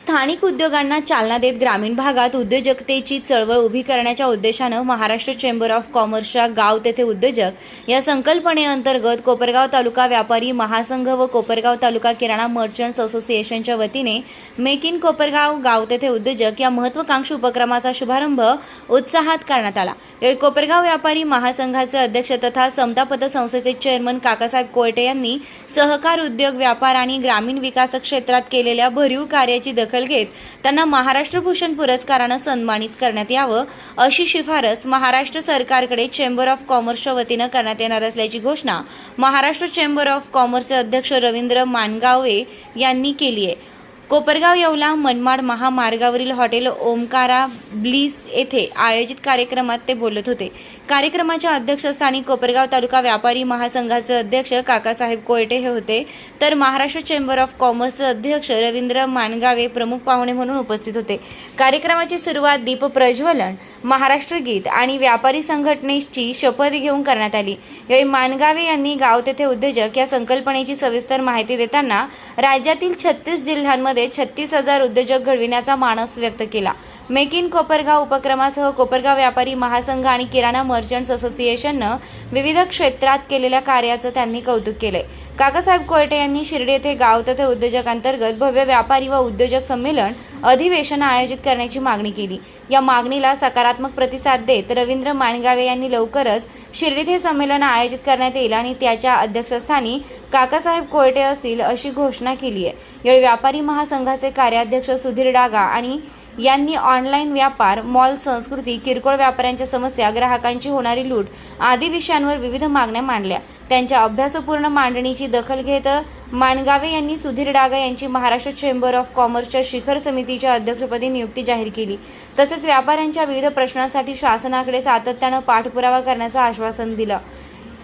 स्थानिक उद्योगांना चालना देत ग्रामीण भागात उद्योजकतेची चळवळ उभी करण्याच्या उद्देशानं महाराष्ट्र चेंबर ऑफ कॉमर्सच्या गाव तेथे उद्योजक या संकल्पनेअंतर्गत कोपरगाव तालुका व्यापारी महासंघ व कोपरगाव तालुका किराणा मर्चंट्स असोसिएशनच्या वतीने मेक इन कोपरगाव गाव तेथे उद्योजक या महत्त्वाकांक्षी उपक्रमाचा शुभारंभ उत्साहात करण्यात आला। यावेळी कोपरगाव व्यापारी महासंघाचे अध्यक्ष तथा समता पतसंस्थेचे चेअरमन काकासाहेब कोयटे यांनी सहकार उद्योग व्यापार आणि ग्रामीण विकास क्षेत्रात केलेल्या भरीव कार्याची दखल घेत त्यांना महाराष्ट्र भूषण पुरस्काराने सन्मानित करण्यात यावं अशी शिफारस महाराष्ट्र सरकारकडे चेंबर ऑफ कॉमर्सच्या वतीने करण्यात येणार असल्याची घोषणा महाराष्ट्र चेंबर ऑफ कॉमर्सचे अध्यक्ष रवींद्र मानगावे यांनी केली आहे। कोपरगाव येवला मनमाड महामार्गावरील हॉटेल ओमकारा ब्लिस येथे आयोजित कार्यक्रमात ते बोलत होते। कार्यक्रमाच्या अध्यक्षस्थानी कोपरगाव तालुका व्यापारी महासंघाचे अध्यक्ष काकासाहेब कोयटे हे होते, तर महाराष्ट्र चेंबर ऑफ कॉमर्सचे अध्यक्ष रवींद्र मानगावे प्रमुख पाहुणे म्हणून उपस्थित होते। कार्यक्रमाची सुरुवात दीप प्रज्वलन, महाराष्ट्र गीत आणि व्यापारी संघटनेची शपथ घेऊन करण्यात आली। यावेळी मानगावे यांनी गाव तेथे उद्योजक या संकल्पनेची सविस्तर माहिती देताना राज्यातील 36 जिल्ह्यांमध्ये 36,000 उद्योजक घडविण्याचा मानस व्यक्त केला। मेक इन कोपरगाव उपक्रमासह कोपरगाव व्यापारी महासंघ आणि किराणा मर्चंट्स असोसिएशननं विविध क्षेत्रात केलेल्या कार्याचं त्यांनी कौतुक केले। काकासाहेब कोयटे यांनी शिर्डी येथे गाव तथा उद्योजकांतर्गत भव्य व्यापारी व उद्योजक संमेलन अधिवेशन आयोजित करण्याची मागणी केली। या मागणीला सकारात्मक प्रतिसाद देत रवींद्र मानगावे यांनी लवकरच शिर्डीत हे संमेलन आयोजित करण्यात येईल आणि त्याच्या अध्यक्षस्थानी काकासाहेब कोयटे असतील अशी घोषणा केली आहे। यावेळी व्यापारी महासंघाचे कार्याध्यक्ष सुधीर डागा आणि यांनी ऑनलाईन व्यापार, मॉल संस्कृती, किरकोळ व्यापाऱ्यांच्या समस्या, ग्राहकांची होणारी लूट आदी विषयांवर विविध मागण्या मांडल्या। त्यांच्या अभ्यासपूर्ण मांडणीची दखल घेत मानगावे यांनी सुधीर डागा यांची महाराष्ट्र चेंबर ऑफ कॉमर्सच्या शिखर समितीच्या अध्यक्षपदी नियुक्ती जाहीर केली। तसेच व्यापाऱ्यांच्या विविध प्रश्नांसाठी शासनाकडे सातत्याने पाठपुरावा करण्याचं आश्वासन दिलं।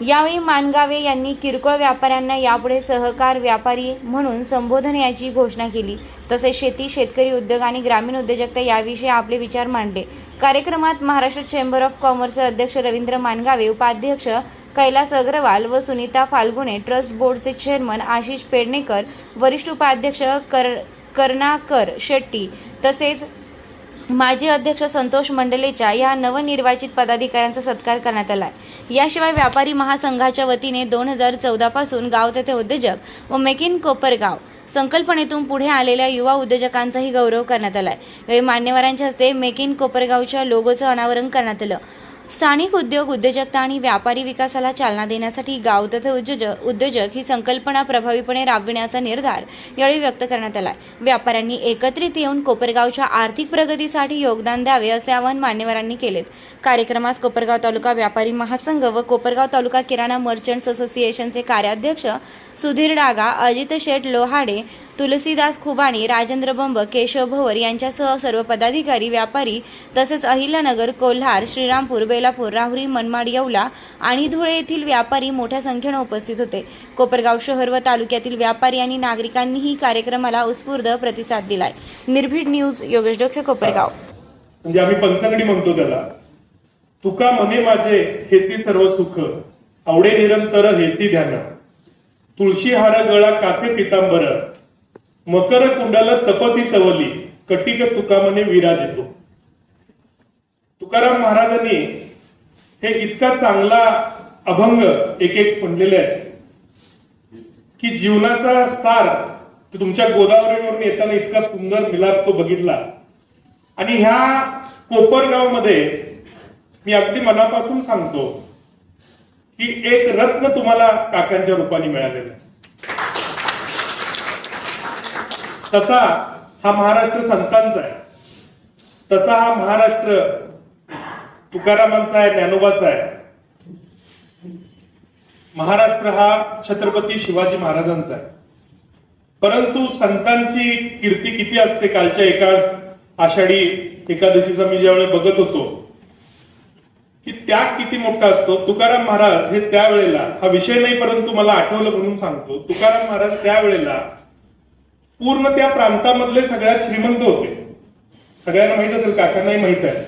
यावेळी मानगावे यांनी किरकोळ व्यापाऱ्यांना यापुढे सहकार व्यापारी म्हणून संबोधण्याची घोषणा केली। तसेच शेती, शेतकरी उद्योग आणि ग्रामीण उद्योजकता याविषयी आपले विचार मांडले। कार्यक्रमात महाराष्ट्र चेंबर ऑफ कॉमर्सचे अध्यक्ष रवींद्र मानगावे, उपाध्यक्ष कैलास अग्रवाल व सुनीता फाल्गुने, ट्रस्ट बोर्डचे चेअरमन आशिष पेडणेकर, वरिष्ठ उपाध्यक्ष कर्णाकर शेट्टी तसेच माजी अध्यक्ष संतोष मंडलेचा या नवनिर्वाचित पदाधिकाऱ्यांचा सत्कार करण्यात आला। याशिवाय व्यापारी महासंघाच्या वतीने 2014 पासून गाव तेथे उद्योजक व मेक इन कोपरगाव संकल्पनेतून पुढे आलेल्या युवा उद्योजकांचाही गौरव करण्यात आला। यावेळी मान्यवरांच्या हस्ते मेक इन कोपरगावच्या लोगोचं अनावरण करण्यात आलं। स्थानिक उद्योग, उद्योजकता आणि व्यापारी विकासाला चालना देण्यासाठी गाव तथा उद्योजक ही संकल्पना प्रभावीपणे राबविण्याचा निर्धार यावेळी व्यक्त करण्यात आला। व्यापाऱ्यांनी एकत्रित येऊन कोपरगावच्या आर्थिक प्रगतीसाठी योगदान द्यावे असे आवाहन मान्यवरांनी केले। कार्यक्रमास कोपरगाव तालुका व्यापारी महासंघ व कोपरगाव तालुका किराणा मर्चंट्स असोसिएशनचे कार्याध्यक्ष सुधीर डागा, अजित शेठ लोहाडे, तुलसीदास खुबाणी, राजेंद्र बंब, केशव भवर यांच्यासह सर्व पदाधिकारी, व्यापारी तसेच अहिल्यानगर, कोल्हार, श्रीरामपूर, बेलापूर, राहुरी, मनमाड, येवला आणि धुळे येथील व्यापारी मोठ्या संख्येने उपस्थित होते। कोपरगाव शहर व तालुक्यातील व्यापारी आणि नागरिकांनीही कार्यक्रमाला उत्स्फूर्त प्रतिसाद दिलाय। निर्भीड न्यूज, योगेश डोके, कोपरगाव। म्हणजे आम्ही पंचंगडी म्हणतो त्याला, तुका मने माझे हेची सर्व सुख, आवडे निरंतर हेची ध्यान, तुळशी हार गळा कासे पितांबर, मकर कुंडल तपती तवली, कटिक तुका मने विराजितो। तुकाराम महाराजांनी हे इतका चांगला अभंग एक म्हणलेले आहे की जीवनाचा सार तुमच्या गोदावरीवरून येताना इतका सुंदर मिलाप तो बघितला। आणि ह्या कोपरगाव मध्ये मी अगदी मनापासून सांगतो की एक रत्न तुम्हाला काकांच्या रूपाने मिळालेलं आहे। तसा हा महाराष्ट्र संतांचा आहे, तसा हा महाराष्ट्र तुकारामांचा आहे, ज्ञानोबाचा आहे। महाराष्ट्र हा छत्रपती शिवाजी महाराजांचा आहे। परंतु संतांची कीर्ती किती असते, कालच्या एका आषाढी एकादशीचा मी ज्यावेळी बघत होतो की त्याग किती मोठा असतो। तुकाराम महाराज हे त्यावेळेला, हा विषय नाही परंतु मला आठवलं म्हणून सांगतो, तुकाराम महाराज त्यावेळेला पूर्ण त्या प्रांतामधले सगळ्यात श्रीमंत होते। सगळ्यांना माहित असेल, काकांनाही माहित आहे।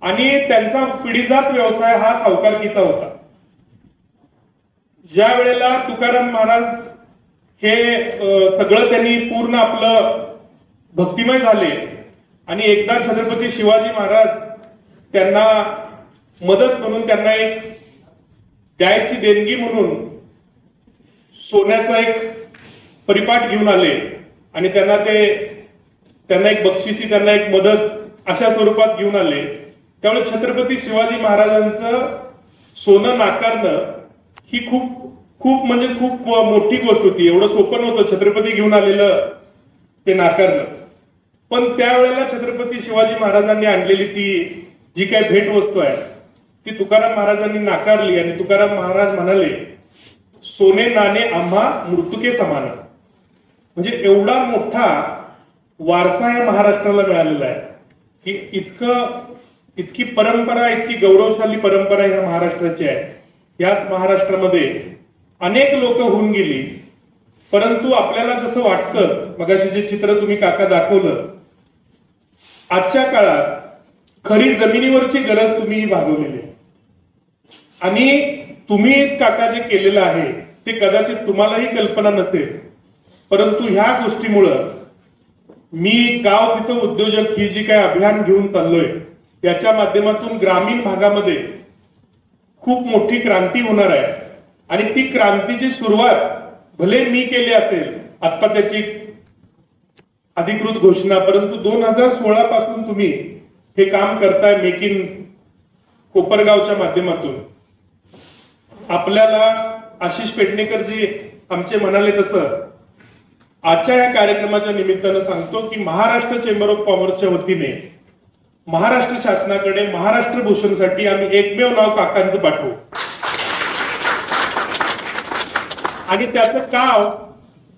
आणि त्यांचा पिढीजात व्यवसाय हा सावकारकीचा होता। ज्या वेळेला तुकाराम महाराज हे सगळं त्यांनी पूर्ण आपलं भक्तिमय झाले आणि एकदा छत्रपती शिवाजी महाराज त्यांना मदत म्हणून, त्यांना एक द्यायची देणगी म्हणून सोन्याचा एक परिपाठ घेऊन आले आणि त्यांना एक बक्षिसी, त्यांना एक मदत अशा स्वरूपात घेऊन आले. त्यामुळे छत्रपती शिवाजी महाराजांचं सोनं नाकारणं ही खूप म्हणजे खूप मोठी गोष्ट होती. एवढं सोपं नव्हतं छत्रपती घेऊन आलेलं ते नाकारणं. पण त्यावेळेला छत्रपती शिवाजी महाराजांनी आणलेली ती जी काही भेटवस्तू आहे ती तुकाराम महाराजांनी नाकारली आणि तुकाराम महाराज म्हणाले, सोने नाणे आम्हा मृत्युके समान. म्हणजे एवढा मोठा वारसा या महाराष्ट्राला मिळालेला आहे की इतकी परंपरा, इतकी गौरवशाली परंपरा ह्या महाराष्ट्राची आहे. याच महाराष्ट्रामध्ये अनेक लोक होऊन गेली, परंतु आपल्याला जसं वाटतं, मगाशी जे चित्र तुम्ही काका दाखवलं, आजच्या काळात खरी जमिनीवरची गरज तुम्ही भागवलेली आहे. आणि तुम्ही काका जे केलेलं आहे ते कदाचित तुम्हालाही कल्पना नसेल, परंतु ह्या गोष्टीमुळं मी गाव तिथं उद्योजक ही जी काय अभियान घेऊन चाललोय याच्या माध्यमातून ग्रामीण भागामध्ये खूप मोठी क्रांती होणार आहे. आणि ती क्रांतीची सुरुवात भले मी केली असेल, आता त्याची अधिकृत घोषणा, परंतु 2016 पासून तुम्ही हे काम करताय मेक इन कोपरगावच्या माध्यमातून. आपल्याला आशिष पेडणेकर जी आमचे म्हणाले तसं आजच्या या कार्यक्रमाच्या निमित्तानं सांगतो की महाराष्ट्र चेंबर ऑफ कॉमर्सच्या वतीने महाराष्ट्र शासनाकडे महाराष्ट्र भूषणसाठी आम्ही एकमेव नाव काकांचं पाठवू. आणि त्याचं काम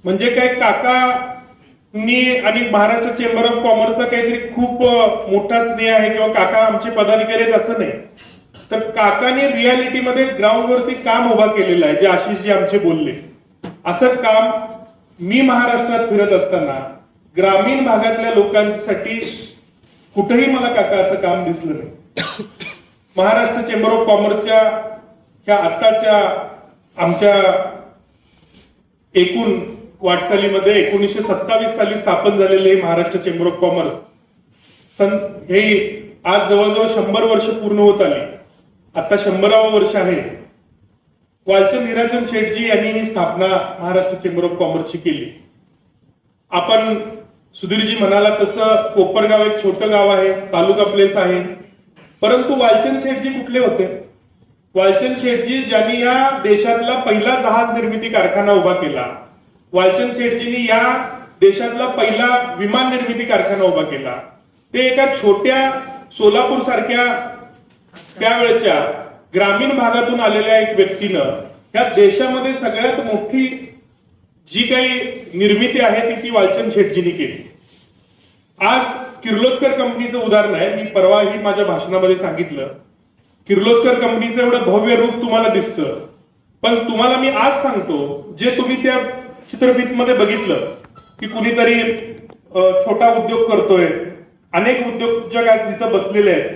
म्हणजे काय, काकांनी आणि महाराष्ट्र चेंबर ऑफ कॉमर्सचा काहीतरी खूप मोठा स्नेह आहे किंवा काका आमचे पदाधिकारी आहेत असं नाही, तर काकांनी रियालिटीमध्ये ग्राउंडवरती काम उभा केलेलं आहे. जे आशिषजी आमचे बोलले, असं काम मी महाराष्ट्रात फिरत असताना ग्रामीण भागातल्या लोकांसाठी कुठेही मला काका असं काम दिसलं नाही. महाराष्ट्र चेंबर ऑफ कॉमर्सच्या ह्या आत्ताच्या आमच्या एकूण वाटचालीमध्ये 1927 साली स्थापन झालेले महाराष्ट्र चेंबर ऑफ कॉमर्स हे आज जवळजवळ 100 वर्ष पूर्ण होत आली. आता 100वे वर्ष आहे. वालचंद हिराचंद शेठजी यांनी ही स्थापना महाराष्ट्र चेंबर ऑफ कॉमर्सची केली. आपण सुधीरजी म्हणाला तसं कोपरगाव एक छोटं गाव आहे, तालुका प्लेस आहे, परंतु वालचंद शेठजी कुठले होते? वालचंद शेठजी ज्यांनी या देशातला पहिला जहाज निर्मिती कारखाना उभा केला, वालचंद शेठजींनी या देशातला पहिला विमान निर्मिती कारखाना उभा केला. ते एका छोट्या सोलापूर सारख्या त्यावेळेच्या ग्रामीण भागातून आलेल्या एक व्यक्तीनं या देशामध्ये सगळ्यात मोठी जी काही निर्मिती आहे ती वालचंद शेठजींनी केली. आज किर्लोस्कर कंपनीचं उदाहरण आहे. मी परवाही माझ्या भाषणामध्ये सांगितलं, किर्लोस्कर कंपनीचं एवढं भव्य रूप तुम्हाला दिसतं, पण तुम्हाला मी आज सांगतो, जे तुम्ही त्या चित्रफितमध्ये बघितलं की कुणीतरी छोटा उद्योग करतोय, अनेक उद्योजक आज तिथं बसलेले आहेत,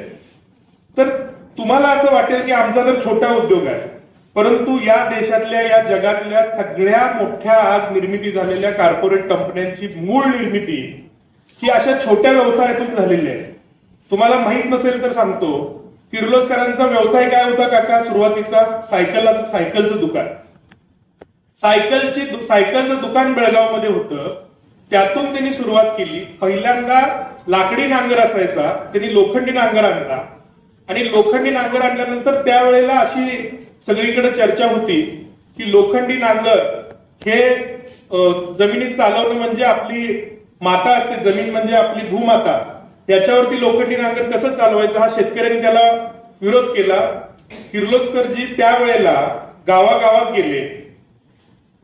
तर तुम्हाला असं वाटेल की आमचा तर छोटा उद्योग आहे, परंतु या देशातल्या, या जगातल्या सगळ्या मोठ्या आज निर्मिती झालेल्या कॉर्पोरेट कंपन्यांची मूळ निर्मिती ही अशा छोट्या व्यवसायातून झालेली आहे. तुम्हाला माहित नसेल तर सांगतो, किर्लोस्करांचा व्यवसाय काय होता काका? सुरुवातीचा सायकलचं दुकान. सायकलचं दुकान बेळगावमध्ये होतं. त्यातून त्यांनी सुरुवात केली. पहिल्यांदा लाकडी नांगर असायचा, त्यांनी लोखंडी नांगर आणला आणि लोखंडी नांगर आणल्यानंतर त्यावेळेला अशी सगळीकडे चर्चा होती की लोखंडी नांगर हे जमिनीत चालवणं म्हणजे आपली माता असते, जमीन म्हणजे आपली भूमाता, याच्यावरती लोखंडी नांगर कसं चालवायचं हा शेतकऱ्यांनी त्याला विरोध केला. किर्लोस्करजी त्यावेळेला गावागावात गेले.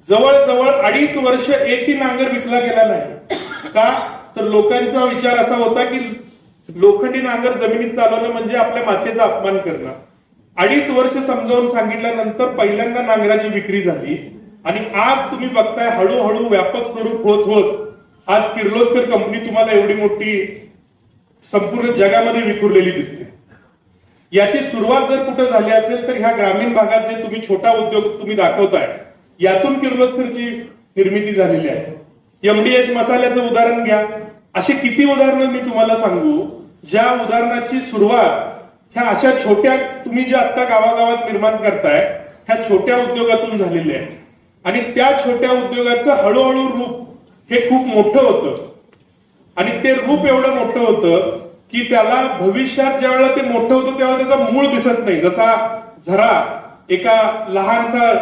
जवळजवळ 2.5 वर्ष एकही नांगर विकला गेला नाही. का? तर लोकांचा विचार असा होता की लोखंडी नांगर जमिनीत चालवणं म्हणजे आपल्या मातेचा अपमान करणं. 2.5 वर्ष समजावून सांगितल्यानंतर पहिल्यांदा नांगराची विक्री झाली आणि आज तुम्ही बघताय हळूहळू व्यापक स्वरूप होत होत आज किर्लोस्कर कंपनी तुम्हाला एवढी मोठी संपूर्ण जगामध्ये विखुरलेली दिसते. याची सुरुवात जर कुठे झाली असेल तर ह्या ग्रामीण भागात जे तुम्ही छोटा उद्योग तुम्ही दाखवताय यातून किर्लोस्करची निर्मिती झालेली आहे. MDH मसाल्याचं उदाहरण घ्या. अशी किती उदाहरणं मी तुम्हाला सांगू, ज्या उदाहरणाची सुरुवात ह्या अशा छोट्या, तुम्ही जे आता गावागावात निर्माण करताय ह्या छोट्या उद्योगातून झालेले आहे. आणि त्या छोट्या उद्योगाचं हळूहळू रूप हे खूप मोठं होतं. आणि ते रूप एवढं मोठं होतं की त्याला भविष्यात ज्या वेळेला ते मोठं होतं तेव्हा त्याचा मूळ दिसत नाही. जसा झरा एका लहानसा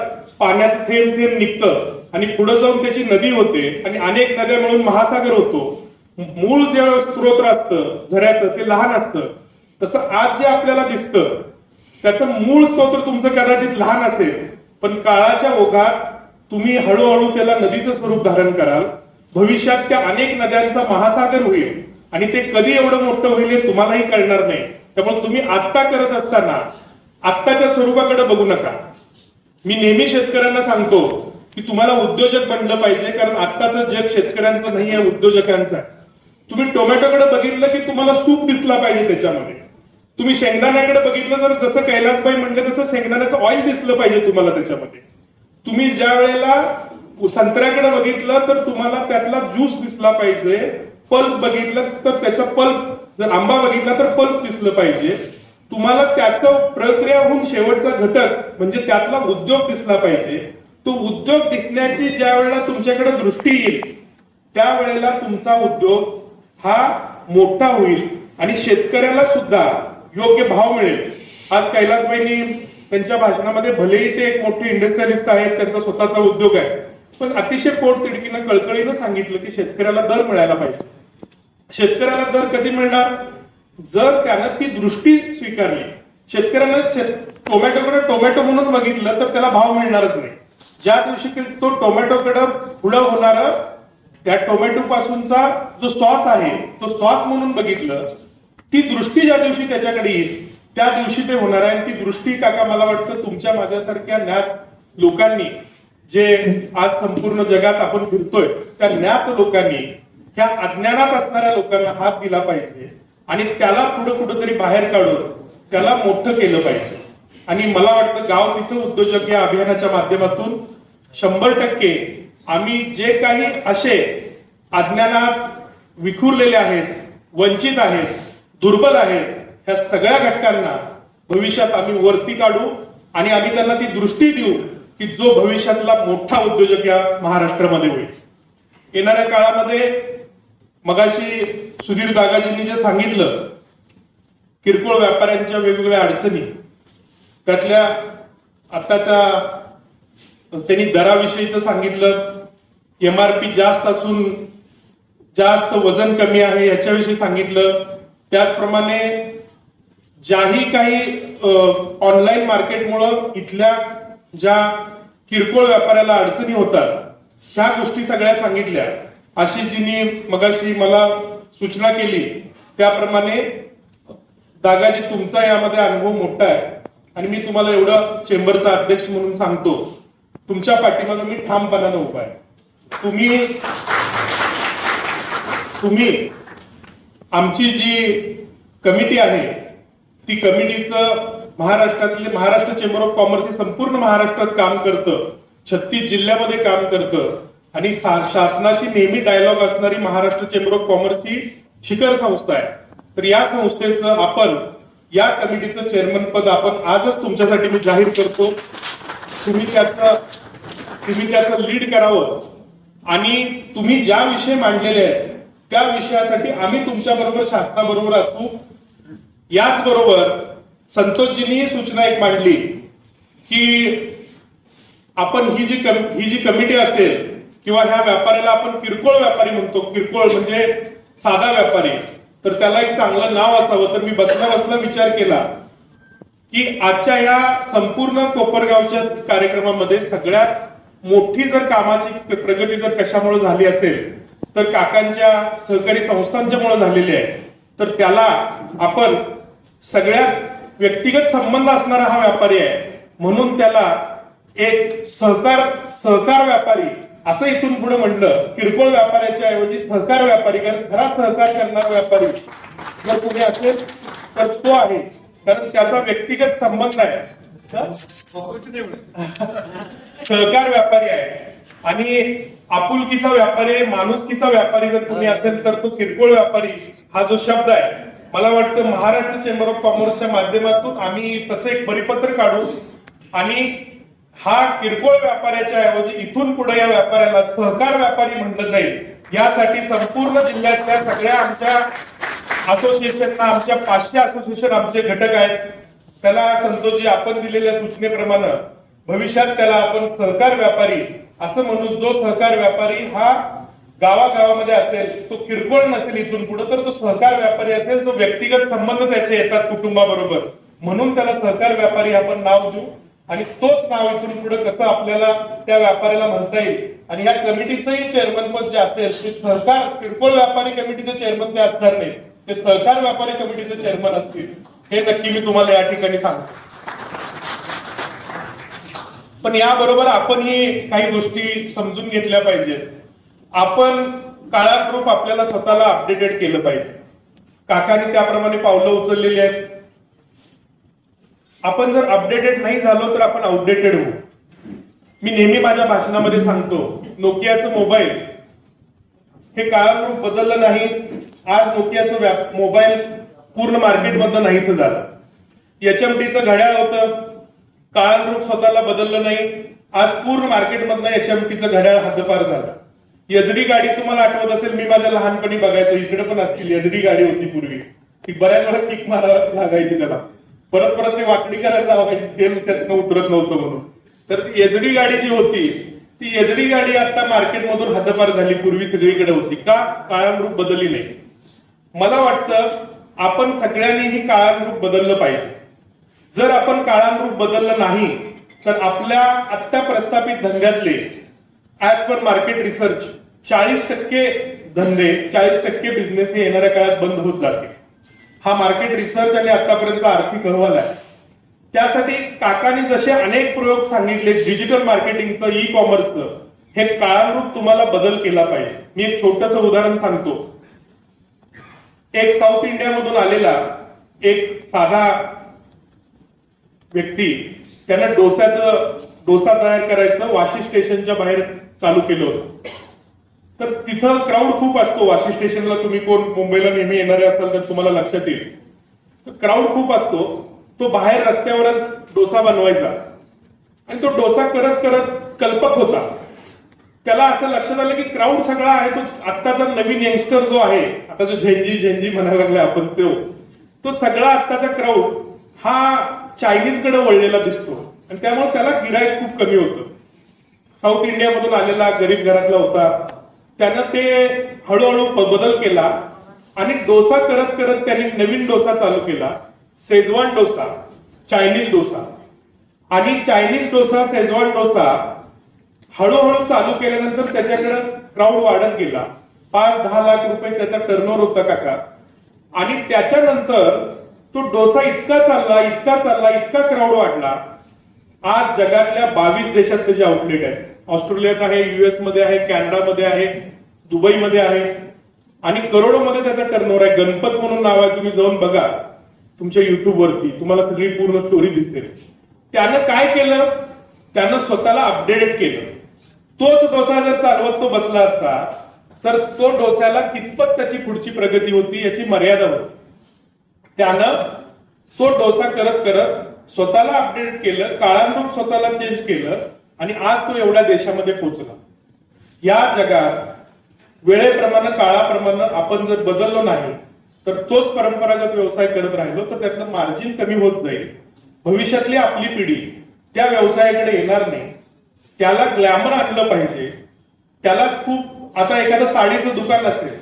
पाण्याचं थेंब थेंब निघतं आणि पुढे जाऊन त्याची नदी होते आणि अनेक नद्या मिळून महासागर होतो. मूळ जे स्त्रोत असतं झऱ्याचं ते लहान असतं. तसं आज जे आपल्याला दिसतं त्याचं मूळ स्तोत्र तुमचं कदाचित लहान असेल, पण काळाच्या ओघात तुम्ही हळूहळू त्याला नदीचं स्वरूप धारण कराल. भविष्यात त्या अनेक नद्यांचा महासागर होईल आणि ते कधी एवढं मोठं होईल हे तुम्हालाही कळणार नाही. त्यामुळे तुम्ही आत्ता करत असताना आत्ताच्या स्वरूपाकडे बघू नका. मी नेहमी शेतकऱ्यांना सांगतो की तुम्हाला उद्योजक बनलं पाहिजे, कारण आत्ताचं जग शेतकऱ्यांचं नाही आहे, उद्योजकांचं आहे. तुम्ही टोमॅटोकडे बघितलं की तुम्हाला सूप दिसला पाहिजे त्याच्यामध्ये. तुम्ही शेंगदाण्याकडे बघितलं तर जसं कैलासबाई म्हणले तसं शेंगदाण्याचं ऑइल दिसलं पाहिजे तुम्हाला त्याच्यामध्ये. तुम्ही ज्या वेळेला संत्र्याकडे बघितलं तर तुम्हाला त्यातला ज्यूस दिसला पाहिजे. पल्प बघितलं तर त्याचा पल्प, जर आंबा बघितला तर पल्प दिसलं पाहिजे. तुम्हाला त्याचं प्रक्रिया होऊन शेवटचा घटक म्हणजे त्यातला उद्योग दिसला पाहिजे. तो उद्योग दिसण्याची ज्या वेळेला तुमच्याकडे दृष्टी येईल त्यावेळेला तुमचा उद्योग हा मोठा होईल आणि शेतकऱ्याला सुद्धा योग्य भाव मिळेल. आज कैलासबाईंनी त्यांच्या भाषणामध्ये, भलेही ते एक मोठे इंडस्ट्रियलिस्ट आहेत, त्यांचा स्वतःचा उद्योग आहे, पण अतिशय पोटतिडकीनं कळकळीनं सांगितलं की शेतकऱ्याला दर मिळायला पाहिजे. शेतकऱ्याला दर कधी मिळणार? जर त्यानं ती दृष्टी स्वीकारली. शेतकऱ्यानं टोमॅटोकडे टोमॅटो म्हणून बघितलं तर त्याला भाव मिळणारच नाही. ज्या दिवशी तो टोमॅटोकडे पुढं होणार, त्या टोमॅटो पासूनचा जो सॉस आहे तो सॉस म्हणून बघितलं, ती दृष्टी ज्या दिवशी त्याच्याकडे येईल त्या दिवशी ते होणार आहे. ती दृष्टी काका मला वाटतं तुमच्या माझ्यासारख्या ज्ञात लोकांनी, जे आज संपूर्ण जगात आपण फिरतोय त्या ज्ञात लोकांनी त्या अज्ञानात असणाऱ्या लोकांना हात दिला पाहिजे आणि त्याला पुढे कुठेतरी बाहेर काढून त्याला मोठं केलं पाहिजे. आणि मला वाटतं गाव तिथं उद्योजक या अभियानाच्या माध्यमातून 100% आम्ही जे काही असे अज्ञानात विखुरलेले आहेत, वंचित आहेत, दुर्बल आहेत, ह्या सगळ्या घटकांना भविष्यात आम्ही वरती काढू आणि आम्ही त्यांना ती दृष्टी देऊ की जो भविष्यातला मोठा उद्योजक या महाराष्ट्रामध्ये होईल. येणाऱ्या काळामध्ये मगाशी सुधीर दागाजींनी जे सांगितलं, किरकोळ व्यापाऱ्यांच्या वेगवेगळ्या अडचणी, त्यातल्या आताच्या त्यांनी दराविषयीचं सांगितलं. MRP जास्त असून जास्त वजन कमी आहे याच्याविषयी सांगितलं. त्याचप्रमाणे ज्याही काही ऑनलाईन मार्केटमुळं इथल्या ज्या किरकोळ व्यापाऱ्याला अडचणी होतात ह्या गोष्टी सगळ्या सांगितल्या. आशिषजींनी मगाशी मला सूचना केली त्याप्रमाणे दागाजी तुमचा यामध्ये अनुभव मोठा आहे आणि मी तुम्हाला एवढं चेंबरचा अध्यक्ष म्हणून सांगतो, तुमच्या पाठीमागे मी ठामपणानं उभा आहे. तुम्ही आमची जी कमिटी आहे ती कमिटीचं महाराष्ट्र चेंबर ऑफ कॉमर्स हे संपूर्ण महाराष्ट्रात काम करतं, 36 जिल्ह्यामध्ये काम करतं आणि शासनाशी नेहमी डायलॉग असणारी महाराष्ट्र चेंबर ऑफ कॉमर्स ही शिखर संस्था आहे. तर या संस्थेचं आपण, या कमिटीचं चेअरमन पद आपण आजच तुमच्यासाठी मी जाहीर करतो. तुम्ही त्याचं लीड करावं आणि तुम्ही ज्या विषय मांडलेले आहेत त्या विषयासाठी आम्ही तुमच्या बरोबर, शासनाबरोबर असू. याचबरोबर संतोषजींनी सूचना एक मांडली की आपण ही जी कमिटी असेल किंवा ह्या व्यापाऱ्याला आपण किरकोळ व्यापारी म्हणतो, किरकोळ म्हणजे साधा व्यापारी, तर त्याला एक चांगलं नाव असावं. तर मी बसला विचार केला की आजच्या या संपूर्ण कोपरगावच्या कार्यक्रमामध्ये सगळ्यात मोठी जर कामाची प्रगती जर कशामुळे झाली असेल तर काकांच्या सहकारी संस्थांच्यामुळे झालेली आहे. तर त्याला आपण सगळ्यात व्यक्तिगत संबंध असणारा हा व्यापारी आहे म्हणून त्याला एक सहकार व्यापारी असं इथून पुढे म्हणलं. किरकोळ व्यापाऱ्याच्या ऐवजी सहकार व्यापारी, खरा सहकार करणारा व्यापारी जर कुणी असेल तर तो आहे, कारण त्याचा व्यक्तिगत संबंध आहे. सहकार व्यापारी आहे आणि आपुलकीचा व्यापारी, माणुसकीचा व्यापारी जर तुम्ही असेल तर तो किरकोळ व्यापारी हा जो शब्द आहे, मला वाटतं महाराष्ट्र चेंबर ऑफ कॉमर्सच्या माध्यमातून आम्ही तसं एक परिपत्र काढू आणि हा किरकोळ व्यापाऱ्याच्या ऐवजी इथून पुढे या व्यापाऱ्याला सहकार व्यापारी म्हटलं जाईल, यासाठी संपूर्ण जिल्ह्यातल्या सगळ्या आमच्या असोसिएशनना, आमच्या 500 असोसिएशन आमचे घटक आहेत, त्याला संतोषजी आपण दिलेल्या सूचनेप्रमाणे भविष्यात त्याला आपण सहकार व्यापारी असं म्हणू. जो सहकार व्यापारी हा गावागावामध्ये असेल, तो किरकोळ नसेल इथून पुढे, तर तो सहकार व्यापारी असेल, जो व्यक्तिगत संबंध त्याचे येतात कुटुंबाबरोबर, म्हणून त्याला सहकार व्यापारी आपण नाव देऊ आणि तोच नाव इथून पुढे कसं आपल्याला त्या व्यापाऱ्याला म्हणता येईल. आणि या कमिटीचंही चेअरमन पद जे असेल ते सहकार किरकोळ व्यापारी कमिटीचे चेअरमन ते असणार नाही, ते सहकार व्यापारी कमिटीचे चेअरमन असतील, हे नक्की मी तुम्हाला या ठिकाणी सांगतो. पण याबरोबर आपणही काही गोष्टी समजून घेतल्या पाहिजेत. आपण काळानुरूप आपल्याला स्वतःला अपडेटेड केलं पाहिजे. काकांनी त्याप्रमाणे पावलं उचललेली आहेत. आपण जर अपडेटेड नाही झालो तर आपण आउटडेटेड होऊ. मी नेहमी माझ्या भाषणामध्ये सांगतो, नोकियाचं मोबाईल हे काळानुरूप बदललं नाही. आज नोकियाचं मोबाईल पूर्ण मार्केटमधलं नाहीस झालं. HMTचं घड्याळ होतं, काळानुरूप स्वतःला बदललं नाही. आज पूर्ण मार्केटमधनं HMTचं घड्याळ हद्दपार झालं. HD गाडी तुम्हाला आठवत असेल, मी माझ्या लहानपणी बघायचो, इकडे पण असतील HD गाडी होती पूर्वी, ती बऱ्याच वेळा किक मारायला लागायची त्याला, परत परत ते वाकडी करायला लागायची, तेल त्यातनं उतरत नव्हतं म्हणून. तर ती HD गाडी जी होती, ती HD गाडी आता मार्केटमधून हद्दपार झाली. पूर्वी सगळीकडे होती. का? काळानुरूप बदलली नाही. मला वाटतं आपण सगळ्यांनी ही काळानुरूप बदललं पाहिजे. जर आपण काळानुरूप बदललं नाही तर आपल्या आत्ता प्रस्थापित धंद्यातले ऍज पर मार्केट रिसर्च 40% धंदे, 40% बिझनेस हे येणाऱ्या काळात बंद होत जातील. हा मार्केट रिसर्च आणि आतापर्यंतचा आर्थिक अहवाल आहे. त्यासाठी काकांनी जसे अनेक प्रयोग सांगितले, डिजिटल मार्केटिंगचं, ई कॉमर्सचं, हे काळानुरूप तुम्हाला बदल केला पाहिजे. मी एक छोटंसं उदाहरण सांगतो. एक साऊथ इंडियामधून आलेला एक साधा व्यक्ती, त्यानं डोसा तयार करायचं वाशी स्टेशनच्या बाहेर चालू केलं होतं. तर तिथं क्राऊड खूप असतो. वाशी स्टेशनला तुम्ही कोण मुंबईला नेहमी येणारे असाल तर तुम्हाला लक्षात येईल, तर क्राऊड खूप असतो. तो बाहेर रस्त्यावरच डोसा बनवायचा आणि तो डोसा करत करत कल्पक होता. त्याला असं लक्षात आलं की क्राऊड सगळा आहे, तो आत्ताचा नवीन यंगस्टर जो आहे, आता जो झेंजी म्हणायला लागला आपण, तो सगळा आत्ताचा क्राऊड हा चायनीज कडे वळलेला दिसतो आणि त्यामुळे त्याला गिराईक खूप कमी होतं. साऊथ इंडियामधून आलेला गरीब घरातला होता. त्यानं ते हळूहळू बदल केला आणि डोसा करत करत त्यांनी नवीन डोसा चालू केला, शेजवान डोसा, चायनीज डोसा. आणि चायनीज डोसा, शेजवान डोसा हळूहळू चालू केल्यानंतर त्याच्याकडे क्राऊड वाढत गेला. 5-10 लाख रुपये त्याचा टर्नओव्हर होता काका. आणि त्याच्यानंतर तो डोसा इतका चालला, इतका क्राऊड वाढला. आज जगातल्या 22 देशात त्याचे आउटलेट आहे. ऑस्ट्रेलियात आहे, US मध्ये आहे, कॅनडामध्ये आहे, दुबईमध्ये आहे आणि करोडोमध्ये त्याचा टर्नओव्हर आहे. गणपत म्हणून नाव आहे, तुम्ही जाऊन बघा तुमच्या युट्यूब वरती, तुम्हाला सगळी पूर्ण स्टोरी दिसेल. त्यानं काय केलं? त्यानं स्वतःला अपडेट केलं. तोच डोसा जर चालवत तो बसला असता तर तो डोस्याला कितपत त्याची पुढची प्रगती होती याची मर्यादा होती. त्यानं तो डोसा करत करत स्वतःला अपडेट केलं, काळानुरूप स्वतःला चेंज केलं आणि आज तो एवढ्या देशामध्ये पोहोचला. या जगात वेळेप्रमाणे, काळाप्रमाणे आपण जर बदललो नाही तर तोच परंपरागत व्यवसाय करत राहिलो तर त्यातलं मार्जिन कमी होत जाईल. भविष्यातली आपली पिढी त्या व्यवसायाकडे येणार नाही. त्याला ग्लॅमर आणलं पाहिजे. त्याला खूप, आता एखादं साडीचं दुकान असेल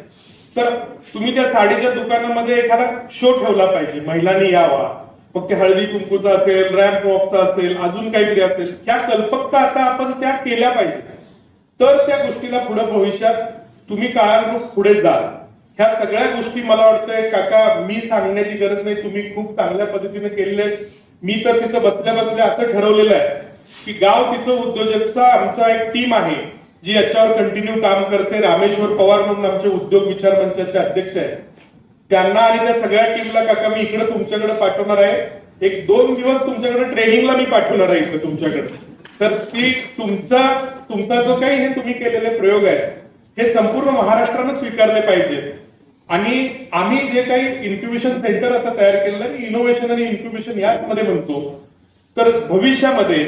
तर तुम्ही त्या साडीच्या दुकानामध्ये एखादा शो ठेवला पाहिजे, महिलांनी यावा. मग ते हळदी कुंकूचा असेल, रॅम्प वॉकचा असेल, अजून काहीतरी असेल. ह्या कल्पकता आता आपण त्या केल्या पाहिजे. तर त्या गोष्टीला पुढे भविष्यात तुम्ही काळानुरूप पुढे जाल. ह्या सगळ्या गोष्टी मला वाटतंय काका मी सांगण्याची गरज नाही, तुम्ही खूप चांगल्या पद्धतीने केलेल्या आहेत. मी तर तिथं बसल्या बसल्या असं ठरवलेलं आहे की गाव तिथं उद्योजकचा आमचा एक टीम आहे जी याच्यावर कंटिन्यू काम करते. रामेश्वर पवार म्हणून आमचे उद्योग विचार मंचाचे अध्यक्ष आहेत. त्यांना आणि त्या सगळ्या टीमला काका मी इकडे तुमच्याकडे पाठवणार आहे. 1-2 दिवस तुमच्याकडे ट्रेनिंगला मी पाठवणार आहे इकडे तुमच्याकडे. तर ती तुमचा जो काही हे तुम्ही केलेले प्रयोग आहेत हे संपूर्ण महाराष्ट्रानं स्वीकारले पाहिजे. आणि आम्ही जे काही इन्क्युबेशन सेंटर आता तयार केलेलं आहे, इनोव्हेशन आणि इन्क्युबेशन याच मध्ये म्हणतो, तर भविष्यामध्ये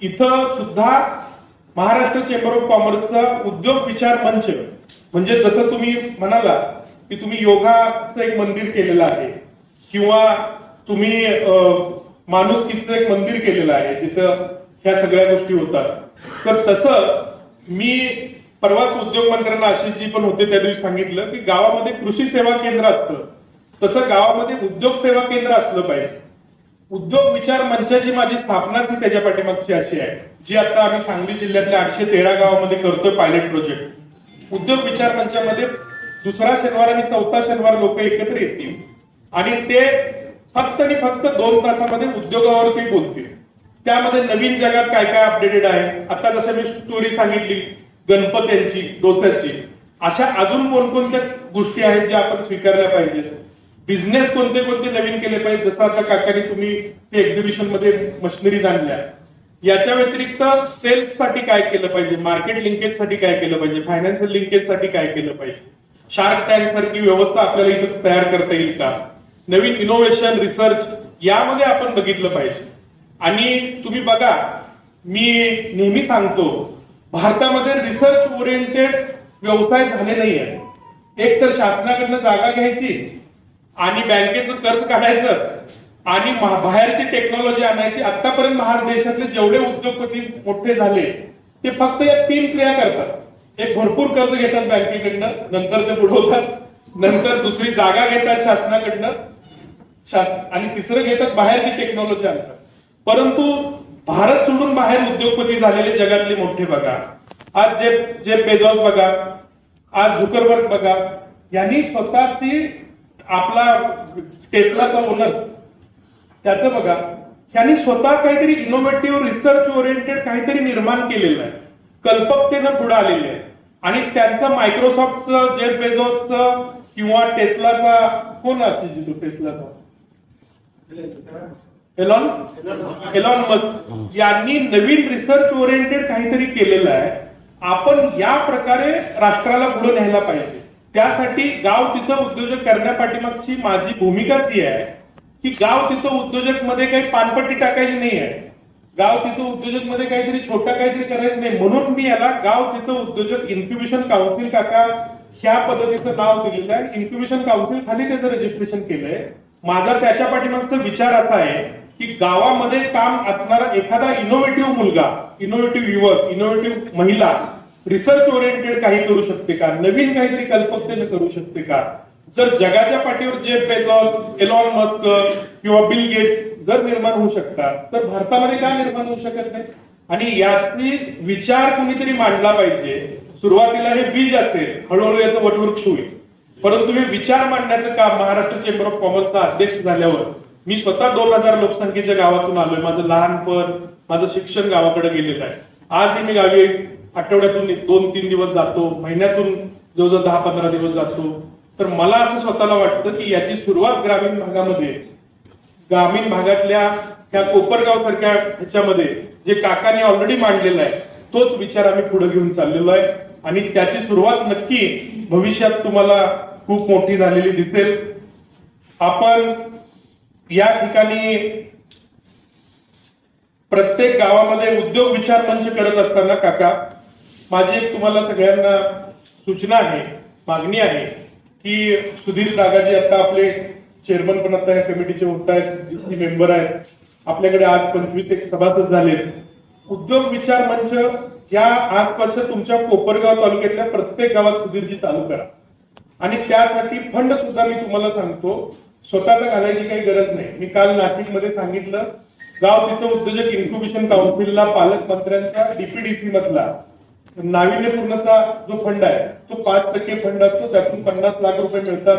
इथं सुद्धा महाराष्ट्र चेंबर ऑफ कॉमर्सचा उद्योग विचार मंच, म्हणजे जसं तुम्ही म्हणाला की तुम्ही योगाचं एक मंदिर केलेलं आहे किंवा तुम्ही माणुसकीचं एक मंदिर केलेलं आहे जिथं ह्या सगळ्या गोष्टी होतात, तर तसं मी परवाच उद्योग मंत्र्यांना आशिषजी पण होते त्या दिवशी सांगितलं की गावामध्ये कृषी सेवा केंद्र असतं, तसं गावामध्ये उद्योग सेवा केंद्र असलं पाहिजे. उद्योग विचार मंचाची माझी स्थापनाच ही त्याच्या पाठीमागची अशी आहे, जी आता आम्ही सांगली जिल्ह्यातल्या 813 गावामध्ये करतोय पायलट प्रोजेक्ट. उद्योग विचार मंचामध्ये दुसरा शनिवार आणि चौथा शनिवार लोक एकत्र येतील आणि ते फक्त आणि फक्त 2 तासामध्ये उद्योगावरती बोलतील. त्यामध्ये नवीन जगात काय काय अपडेटेड आहे, आता जसं मी स्टोरी सांगितली गणपत्यांची, डोस्याची, अशा अजून कोणकोणत्या गोष्टी आहेत ज्या आपण स्वीकारल्या पाहिजेत. बिझनेस कोणते कोणते नवीन केले पाहिजे, जसं आता काकांनी तुम्ही ते एक्झिबिशन मध्ये मशिनरीज आणल्या, याच्या व्यतिरिक्त सेल्स साठी काय केलं पाहिजे, मार्केट लिंकेज साठी काय केलं पाहिजे, फायनान्शियल लिंकेज साठी काय केलं पाहिजे, शार्क टँक सारखी व्यवस्था आपल्याला इथं तयार करता येईल का, नवीन इनोव्हेशन रिसर्च यामध्ये आपण बघितलं पाहिजे. आणि तुम्ही बघा, मी नेहमी सांगतो भारतामध्ये रिसर्च ओरिएंटेड व्यवसाय झाले नाही आहे. एक तर शासनाकडनं जागा घ्यायची आणि बँकेचं कर्ज काढायचं आणि बाहेरची टेक्नॉलॉजी आणायची. आतापर्यंत देशातले जेवढे उद्योगपती मोठे झाले ते फक्त या 3 क्रिया करतात. एक भरपूर कर्ज घेतात बँकेकडनं, नंतर ते बुडवतात, नंतर दुसरी जागा घेतात शासनाकडनं, आणि तिसरं घेतात बाहेरची टेक्नॉलॉजी आणतात. परंतु भारत सोडून बाहेर उद्योगपती झालेले जगातले मोठे बघा, आज जेफ बेझोस बघा, आज झुकरबर्ग बघा, यांनी स्वतःची आपला टेस्लाचा ओनर त्याचं बघा, यांनी स्वतः काहीतरी इनोव्हेटिव्ह रिसर्च ओरिएंटेड काहीतरी निर्माण केलेलं आहे, कल्पकतेनं पुढे आलेले आहे. आणि त्यांचा मायक्रोसॉफ्टचं, जेफ बेझोसचं किंवा टेस्लाचा कोण असते तो टेस्लाचा एलॉन मस्क यांनी नवीन रिसर्च ओरिएंटेड काहीतरी केलेलं आहे. आपण या प्रकारे राष्ट्राला पुढे न्यायला पाहिजे. त्यासाठी गाव तिथं उद्योजक करण्यापाठीमागची माझी भूमिकाच ही आहे की गाव तिथं उद्योजक मध्ये काही पानपट्टी टाकायची नाही आहे, गाव तिथं उद्योजक मध्ये काहीतरी छोटा काहीतरी करायचं नाही. म्हणून मी याला गाव तिथं उद्योजक इन्क्युबेशन काउन्सिल काका ह्या पद्धतीचं नाव दिलेलं आहे. इन्क्युबेशन काउन्सिल खाली त्याचं रजिस्ट्रेशन केलंय. माझा त्याच्या पाठीमागचा विचार असा आहे की गावामध्ये काम असणारा एखादा इनोव्हेटिव्ह मुलगा, इनोव्हेटिव्ह युवक, इनोव्हेटिव्ह महिला रिसर्च ओरिएंटेड काही करू शकते का, नवीन काहीतरी कल्पकतेने करू शकते का. जर जगाच्या पाठीवर जेफ बेझोस, एलॉन मस्क किंवा बिल गेट्स जर निर्माण होऊ शकतात, तर भारतामध्ये का निर्माण होऊ शकत नाही. आणि याची विचार कुणीतरी मांडला पाहिजे. सुरुवातीला हे बीज असेल, हळूहळू याचं वटवृक्ष होईल. परंतु हे विचार मांडण्याचं काम महाराष्ट्र चेंबर ऑफ कॉमर्सचा अध्यक्ष झाल्यावर, मी स्वतः 2000 लोकसंख्येच्या गावातून आलोय. माझं लहानपण, माझं शिक्षण गावाकडे गेलेलं आहे. आजही मी गावी आठवड्यातून 2-3 दिवस जातो, महिन्यातून जवळजवळ 10-15 दिवस जातो. तर मला असं स्वतःला वाटतं की याची सुरुवात ग्रामीण भागामध्ये, ग्रामीण भागातल्या त्या कोपरगाव सारख्या ह्याच्यामध्ये जे काकांनी ऑलरेडी मांडलेला आहे, तोच विचार आम्ही पुढे घेऊन चाललेलो आहे. आणि त्याची सुरुवात नक्की भविष्यात तुम्हाला खूप मोठी झालेली दिसेल. आपण या ठिकाणी प्रत्येक गावामध्ये उद्योग विचार मंच करत असताना काका, माझी एक तुम्हाला सगळ्यांना सूचना आहे, मागणी आहे की सुधीर दादाजी आता आपले चेअरमन पण आता या कमिटीचे होत आहेत, जितकी मेंबर आहेत, आपल्याकडे आज 25 सभासद झाले. उद्योग विचार मंच या आसपासच्या तुमच्या कोपरगाव तालुक्यातल्या प्रत्येक गावात सुधीरजी चालू करा. आणि त्यासाठी फंड सुद्धा मी तुम्हाला सांगतो, स्वतःचा घालायची काही गरज नाही. मी काल नाशिकमध्ये सांगितलं, गाव तिथं उद्योजक इन्क्युबेशन काउन्सिलला पालकमंत्र्यांचा डीपीडीसी मधला नाविन्यपूर्णचा जो फंड आहे तो 5% फंड असतो. त्यातून 50 लाख रुपये मिळतात.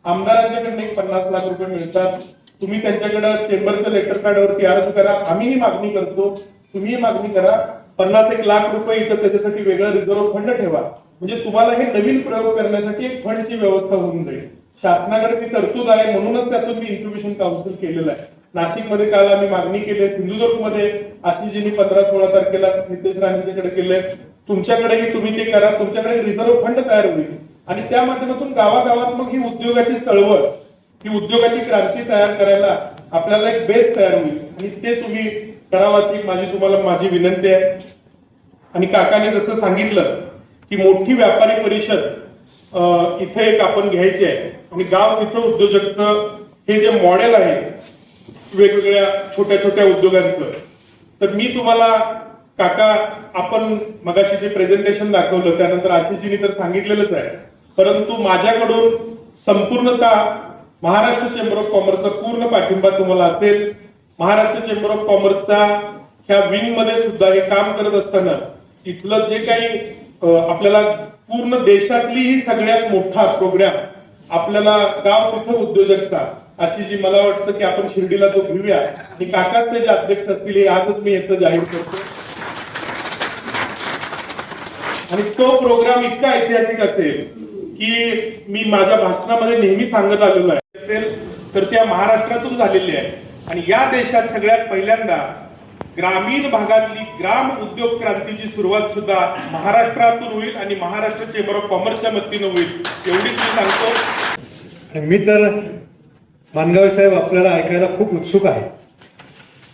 आमदारांच्याकडनं 50 लाख रुपये मिळतात. तुम्ही त्यांच्याकडे चेंबरच्या लेटर पॅड वरती अर्ज करा. आम्हीही मागणी करतो, तुम्हीही मागणी करा. 50-1 लाख रुपये इथं त्याच्यासाठी वेगळं रिझर्व्ह फंड ठेवा. म्हणजे तुम्हाला हे नवीन प्रयोग करण्यासाठी एक फंडची व्यवस्था होऊन जाईल. शासनाकडे ती तरतूद आहे, म्हणूनच त्यातून मी इन्क्युबेशन काउन्सिल केलेलं आहे. नाशिकमध्ये काल आम्ही मागणी केली, सिंधुदुर्गमध्ये आशिषजींनी 15-16 तारखेला नितेश राणेंच्याकडे केलंय. तुमच्याकडेही तुम्ही ते करा. तुमच्याकडे रिझर्व्ह फंड तयार होईल आणि त्या माध्यमातून गावागावात मग ही उद्योगाची चळवळ, ही उद्योगाची क्रांती तयार करायला आपल्याला एक बेस तयार होईल आणि ते तुम्ही करावं अशी माझी विनंती आहे. आणि काकाने जसं सांगितलं की मोठी व्यापारी परिषद इथे एक आपण घ्यायची आहे आणि गाव तिथं उद्योजकचं हे जे मॉडेल आहे वेगवेगळ्या छोट्या छोट्या उद्योगांचं, तर मी तुम्हाला काका, आपण मगाशी जे प्रेझेंटेशन दाखवलं त्यानंतर आशिषजींनी तर सांगितलेलंच आहे, परंतु माझ्याकडून संपूर्णतः महाराष्ट्र चेंबर ऑफ कॉमर्सचा पूर्ण पाठिंबा तुम्हाला असेल. महाराष्ट्र चेंबर ऑफ कॉमर्सच्या ह्या विंग मध्ये सुद्धा हे काम करत असताना इथलं जे काही आपल्याला पूर्ण देशातली ही सगळ्यात मोठा प्रोग्राम आपल्याला गाव तिथं उद्योजकचा, आशिषजी मला वाटतं की आपण शिर्डीला तो घेऊया आणि काकाच त्याचे अध्यक्ष असतील हे आजच मी इथं जाहीर करतो. आणि तो प्रोग्राम इतका ऐतिहासिक असेल की मी माझ्या भाषणामध्ये नेहमी सांगत आलेलो आहे, असेल तर त्या महाराष्ट्रातून झालेली आहे आणि या देशात सगळ्यात पहिल्यांदा ग्रामीण भागातली ग्राम उद्योग क्रांतीची सुरुवात सुद्धा महाराष्ट्रातून होईल आणि महाराष्ट्र चेंबर ऑफ कॉमर्सच्या मदतीनं होईल एवढीच मी सांगतो. मी तर मानगावे साहेब आपल्याला ऐकायला खूप उत्सुक आहे.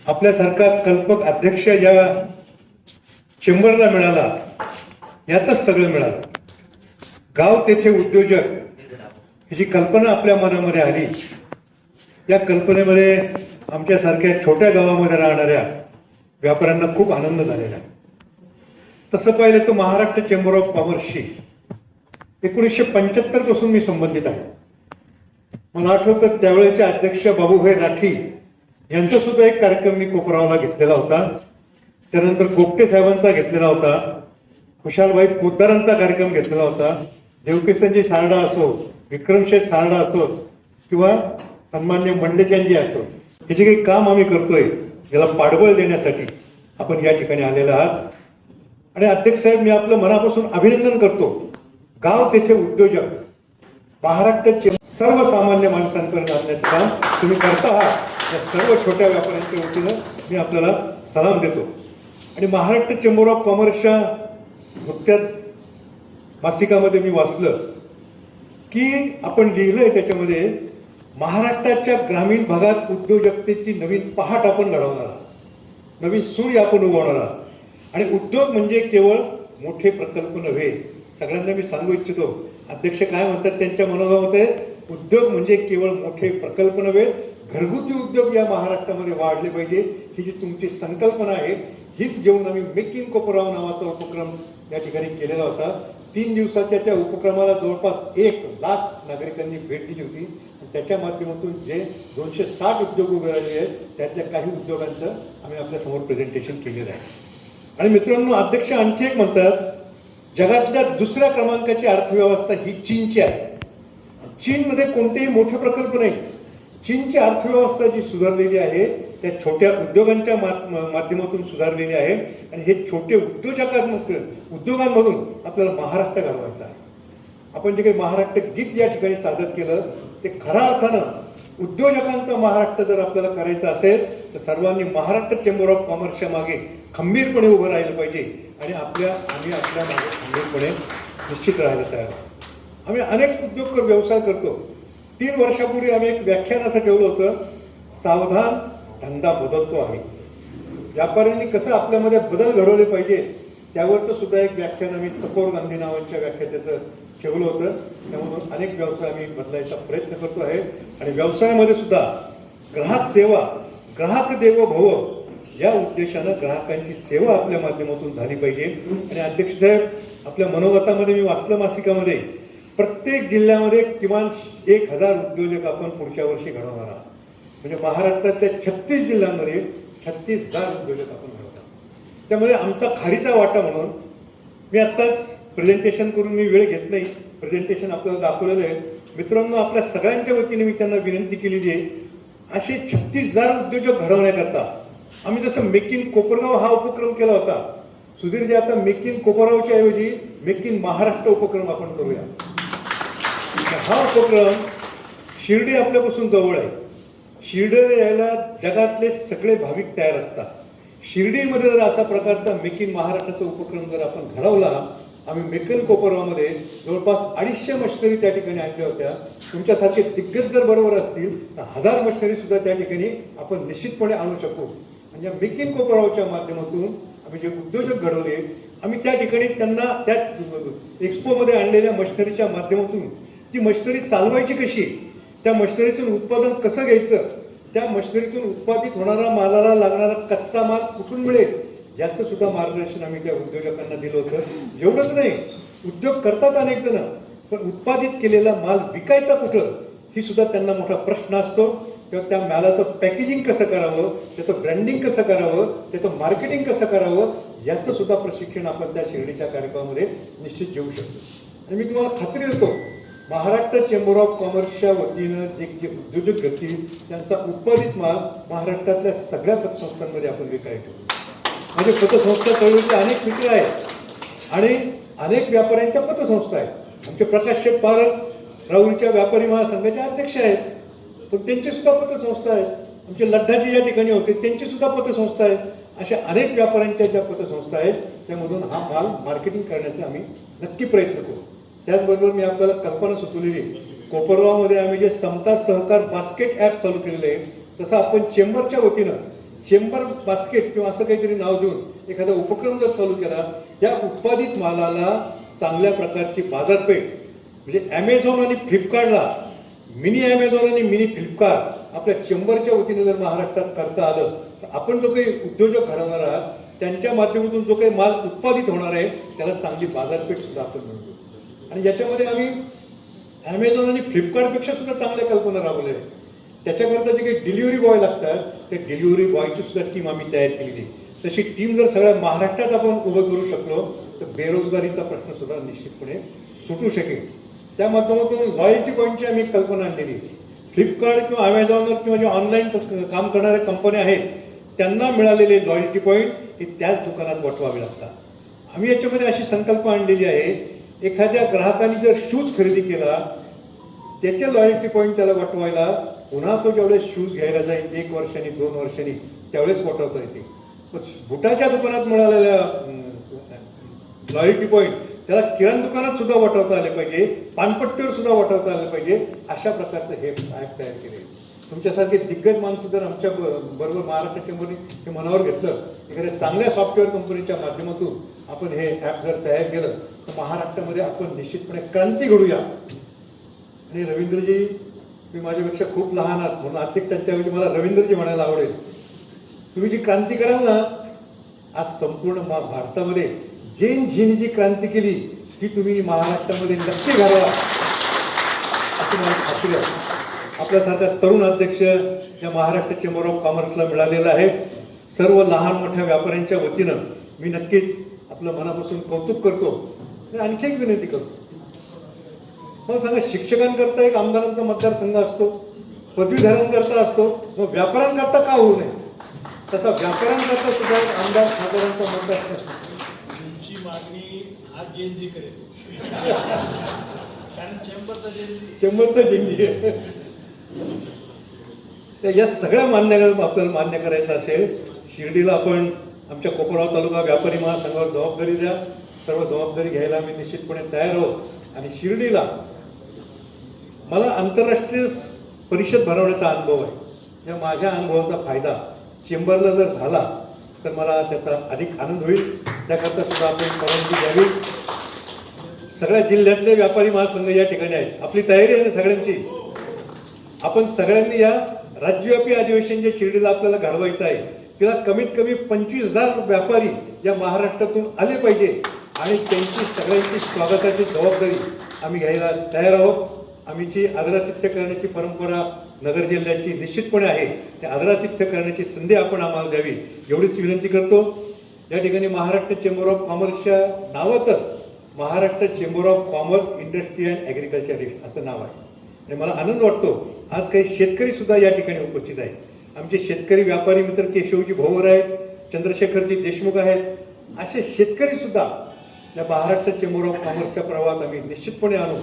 आपल्यासारखा कल्पक अध्यक्ष या चेंबरला मिळाला यातच सगळं मिळालं. गाव तेथे उद्योजक ही जी कल्पना आपल्या मनामध्ये आली, या कल्पनेमध्ये आमच्यासारख्या छोट्या गावामध्ये राहणाऱ्या व्यापाऱ्यांना खूप आनंद झालेला आहे. तसं पाहिलं तर महाराष्ट्र चेंबर ऑफ कॉमर्सशी 1975 पासून मी संबंधित आहे. मला आठवतं त्यावेळेचे अध्यक्ष बाबूभाई राठी यांचा सुद्धा एक कार्यक्रम मी कोपरावला घेतलेला होता. त्यानंतर गोपटे साहेबांचा घेतलेला होता, खुशालभाई पोद्दारांचा कार्यक्रम घेतलेला होता, देवकिसनजी सारडा असो, विक्रमशेठ सारडा असो किंवा सन्मान्य मंडेचंदजी असो, हे जे काही काम आम्ही करतोय याला पाठबळ देण्यासाठी आपण या ठिकाणी आलेला आहात. आणि अध्यक्ष साहेब, मी आपलं मनापासून अभिनंदन करतो. गाव तेथे उद्योजक महाराष्ट्राचे सर्वसामान्य माणसांपर्यंत आणण्याचं काम तुम्ही करता आहात. या सर्व छोट्या व्यापाऱ्यांच्या वतीनं मी आपल्याला सलाम देतो. आणि महाराष्ट्र चेंबर ऑफ कॉमर्सच्या नुकत्याच मासिकामध्ये मी वाचलं की आपण लिहिलंय त्याच्यामध्ये, महाराष्ट्राच्या ग्रामीण भागात उद्योजकतेची नवीन पहाट आपण घडवणार आहात, नवीन सूर्य आपण उगवणार आहात. आणि उद्योग म्हणजे केवळ मोठे प्रकल्प नव्हे. सगळ्यांना मी सांगू इच्छितो, अध्यक्ष काय म्हणतात त्यांच्या मनोभावामध्ये, उद्योग म्हणजे केवळ मोठे प्रकल्प नव्हे, घरगुती उद्योग या महाराष्ट्रामध्ये वाढले पाहिजे. ही जी तुमची संकल्पना आहे हीच घेऊन आम्ही मेक इन कोपराव नावाचा उपक्रम या ठिकाणी केलेला होता. 3 दिवसाच्या त्या उपक्रमाला जवळपास 1 लाख नागरिकांनी भेट दिली होती. त्याच्या माध्यमातून जे 260 उद्योग उभे राहिले आहेत त्यातल्या काही उद्योगांचं आम्ही आपल्यासमोर प्रेझेंटेशन केलेलं आहे. आणि मित्रांनो, अध्यक्ष आणखी एक म्हणतात, जगातल्या दुसऱ्या क्रमांकाची अर्थव्यवस्था ही चीनची आहे. चीनमध्ये कोणतेही मोठे प्रकल्प नाही. चीनची अर्थव्यवस्था जी सुधारलेली आहे त्या छोट्या उद्योगांच्या माध्यमातून सुधारलेली आहे. आणि हे छोटे उद्योगांमधून आपल्याला महाराष्ट्र घडवायचा आहे. आपण जे काही महाराष्ट्र गीत या ठिकाणी सादर केलं ते खऱ्या अर्थानं उद्योजकांचा महाराष्ट्र जर आपल्याला करायचा असेल तर सर्वांनी महाराष्ट्र चेंबर ऑफ कॉमर्सच्या मागे खंबीरपणे उभं राहिलं पाहिजे. आणि आम्ही आपल्या मागे खंबीरपणे निश्चित राहायला तयार आहोत. आम्ही अनेक उद्योग व्यवसाय करतो. 3 वर्षापूर्वी आम्ही एक व्याख्यान असं ठेवलं होतं, सावधान धंदा बदलतो आहे. व्यापाऱ्यांनी कसं आपल्यामध्ये बदल घडवले पाहिजे त्यावरचं सुद्धा एक व्याख्यान आम्ही चकोर गांधी नावाच्या व्याख्यात्याचं ठेवलं होतं. त्यामधून अनेक व्यवसाय आम्ही बदलायचा प्रयत्न करतो आहे. आणि व्यवसायामध्ये सुद्धा ग्राहक सेवा, ग्राहक देवो भव या उद्देशानं ग्राहकांची सेवा आपल्या माध्यमातून झाली पाहिजे. आणि अध्यक्ष साहेब, आपल्या मनोगतामध्ये मी वाचलं मासिकामध्ये, प्रत्येक जिल्ह्यामध्ये किमान 1000 उद्योजक आपण पुढच्या वर्षी घडवणार आहात. म्हणजे महाराष्ट्राच्या 36 जिल्ह्यांमध्ये 36,000 उद्योजक आपण घडवणार. त्यामध्ये आमचा खारीचा वाटा म्हणून मी आत्ताच प्रेझेंटेशन करून मी वेळ घेत नाही, प्रेझेंटेशन आपल्याला दाखवलेलं आहे. मित्रांनो, आपल्या सगळ्यांच्या वतीने मी त्यांना विनंती केलेली आहे, असे 36,000 उद्योजक घडवण्याकरता आम्ही जसं मेक इन कोपरगाव हा उपक्रम केला होता, सुधीरजी आता मेक इन कोपरगावच्या ऐवजी मेक इन महाराष्ट्र उपक्रम आपण करूया. हा उपक्रम शिर्डी आपल्यापासून जवळ आहे. शिर्डीला यायला जगातले सगळे भाविक तयार असतात. शिर्डीमध्ये जर असा प्रकारचा मेक इन महाराष्ट्राचा उपक्रम जर आपण घडवला, आम्ही मेक इन कोपरगावमध्ये जवळपास 250 मशिनरी त्या ठिकाणी आणल्या होत्या. तुमच्यासारखे दिग्गज जर बरोबर असतील तर 1000 मशिनरी सुद्धा त्या ठिकाणी आपण निश्चितपणे आणू शकू. म्हणजे मेक इन कोपरगावच्या माध्यमातून आम्ही जे उद्योजक घडवले, आम्ही त्या ठिकाणी त्यांना त्या एक्सपोमध्ये आणलेल्या मशिनरीच्या माध्यमातून ती मशिनरी चालवायची कशी, त्या मशिनरीतून उत्पादन कसं घ्यायचं, त्या मशिनरीतून उत्पादित होणारा मालाला लागणारा कच्चा माल कुठून मिळेल याचं सुद्धा मार्गदर्शन आम्ही त्या उद्योजकांना दिलं होतं. एवढंच नाही, उद्योग करतात अनेक जण, पण उत्पादित केलेला माल विकायचा कुठं ही सुद्धा त्यांना मोठा प्रश्न असतो. किंवा त्या मालाचं पॅकेजिंग कसं करावं, त्याचं ब्रँडिंग कसं करावं, त्याचं मार्केटिंग कसं करावं याचं सुद्धा प्रशिक्षण आपण त्या शिर्डीच्या कार्यक्रमामध्ये निश्चित घेऊ शकतो. आणि मी तुम्हाला खात्री देतो, महाराष्ट्र चेंबर ऑफ कॉमर्सच्या वतीनं जे उद्योजक घडतील त्यांचा उत्पादित माल महाराष्ट्रातल्या सगळ्या पतसंस्थांमध्ये आपण विकायचो. म्हणजे पतसंस्था चळवळीचे अनेक मित्र आहेत आणि अनेक व्यापाऱ्यांच्या पतसंस्था आहेत. आमचे प्रकाश शेठ पारस राहुरीच्या व्यापारी महासंघाचे अध्यक्ष आहेत, पण त्यांची सुद्धा पतसंस्था आहेत. आमचे लड्डाजी या ठिकाणी होते, त्यांची सुद्धा पतसंस्था आहेत. अशा अनेक व्यापाऱ्यांच्या ज्या पतसंस्था आहेत त्यामधून हा माल मार्केटिंग करण्याचा आम्ही नक्की प्रयत्न करू. त्याचबरोबर मी आपल्याला कल्पना सुचवलेली, कोपरगावमध्ये आम्ही जे समता सहकार बास्केट ॲप चालू केलेलं आहे, तसं आपण चेंबरच्या वतीनं चेंबर बास्केट किंवा असं काहीतरी नाव देऊन एखादा उपक्रम जर चालू केला, या उत्पादित मालाला चांगल्या प्रकारची बाजारपेठ, म्हणजे ॲमेझॉन आणि फ्लिपकार्टला मिनी ॲमेझॉन आणि मिनी फ्लिपकार्ट आपल्या चेंबरच्या वतीने जर महाराष्ट्रात करता आलं तर आपण जो काही उद्योजक घडवणार आहात त्यांच्या माध्यमातून जो काही माल उत्पादित होणार आहे त्याला चांगली बाजारपेठ सुद्धा आपण मिळतो. आणि याच्यामध्ये आम्ही ॲमेझॉन आणि फ्लिपकार्टपेक्षा सुद्धा चांगल्या कल्पना राबवल्या आहेत. त्याच्याकरता जे काही डिलिव्हरी बॉय लागतात त्या डिलिव्हरी बॉयची सुद्धा टीम आम्ही तयार केलेली. तशी टीम जर सगळ्या महाराष्ट्रात आपण उभं करू शकलो तर बेरोजगारीचा प्रश्न सुद्धा निश्चितपणे सुटू शकेल. त्या माध्यमातून लॉयल्टी पॉईंटची आम्ही कल्पना आणलेली. फ्लिपकार्ट किंवा अमेझॉनवर किंवा जे ऑनलाईन काम करणाऱ्या कंपन्या आहेत त्यांना मिळालेले लॉयल्टी पॉईंट हे त्याच दुकानात वटवावे लागतात. आम्ही याच्यामध्ये अशी संकल्पना आणलेली आहे, एखाद्या ग्राहकाने जर शूज खरेदी केला त्याचे लॉयल्टी पॉईंट त्याला वटवायला पुन्हा तो ज्यावेळेस शूज घ्यायला जाईल 1 वर्षांनी 2 वर्षांनी त्यावेळेस वटवता येते. पण बुटाच्या दुकानात मिळालेल्या लॉयल्टी पॉईंट त्याला किराणा दुकानात सुद्धा वटवता आले पाहिजे, पानपट्टीवर सुद्धा वटवता आले पाहिजे. अशा प्रकारचं हे ॲप तयार केले. तुमच्यासारखे दिग्गज माणसं जर आमच्या बरोबर महाराष्ट्र चेंबरने हे मनावर घेतलं, एखाद्या चांगल्या सॉफ्टवेअर कंपनीच्या माध्यमातून आपण हे ॲप जर तयार केलं तर महाराष्ट्रामध्ये आपण निश्चितपणे क्रांती घडूया. आणि रवींद्रजी, मी माझ्यापेक्षा खूप लहान आहात म्हणून अध्यक्षांच्या वेळी मला रवींद्रजी म्हणायला आवडेल. तुम्ही जी क्रांती कराल ना, आज संपूर्ण भारतामध्ये जैन झीनी जी क्रांती केली ती तुम्ही महाराष्ट्रामध्ये नक्की घडवा अशी मला खात्री आहे. आपल्यासारखा तरुण अध्यक्ष या महाराष्ट्र चेंबर ऑफ कॉमर्सला मिळालेला आहे. सर्व लहान मोठ्या व्यापाऱ्यांच्या वतीनं मी नक्कीच आपलं मनापासून कौतुक करतो आणि आणखी एक विनंती करतो. मला सांगा, शिक्षकांकरता एक आमदारांचा मतदारसंघ असतो, पदवीधरांकरता असतो, मग व्यापाऱ्यांकरता का होऊ नये? तसा व्यापाऱ्यांकरता सुद्धा एक आमदार खासदारांचा मतदारसंघ असतो. तुमची मागणी आज जेनजी करेल कारण चेंबरचा जेनजी आहे. या सगळ्या आपल्याला मान्य करायचं असेल, शिर्डीला आपण आमच्या कोपरगाव तालुका व्यापारी महासंघावर जबाबदारी द्या. सर्व जबाबदारी घ्यायला आम्ही निश्चितपणे तयार आहोत. आणि शिर्डीला मला आंतरराष्ट्रीय परिषद भरवण्याचा अनुभव आहे. या माझ्या अनुभवाचा फायदा चेंबरला जर झाला तर मला त्याचा अधिक आनंद होईल. त्याकरता सुद्धा आपण परवानगी द्यावी. सगळ्या जिल्ह्यातले व्यापारी महासंघ या ठिकाणी आहेत. आपली तयारी आहे ना सगळ्यांची? आपण सगळ्यांनी या राज्यव्यापी अधिवेशन जे शिर्डीला आपल्याला घडवायचं आहे तिला कमीत कमी 25,000 व्यापारी या महाराष्ट्रातून आले पाहिजे आणि त्यांची सगळ्यांची स्वागताची जबाबदारी आम्ही घ्यायला तयार आहोत. आमची आदरातिथ्य करण्याची परंपरा नगर जिल्ह्याची निश्चितपणे आहे. त्या आदरातिथ्य करण्याची संधी आपण आम्हाला द्यावी एवढीच विनंती करतो. या ठिकाणी महाराष्ट्र चेंबर ऑफ कॉमर्सच्या नावातच Maharashtra chamber of commerce industry and agriculturist असं नाव आहे. आणि मला आनंद वाटतो आज काही शेतकरी सुद्धा या ठिकाणी उपस्थित आहेत. आमचे शेतकरी व्यापारी मित्र केशवजी भोवर आहेत, चंद्रशेखरजी देशमुख आहेत. असे शेतकरी सुद्धा या महाराष्ट्र चेंबर ऑफ कॉमर्सच्या प्रवाहात आम्ही निश्चितपणे आणू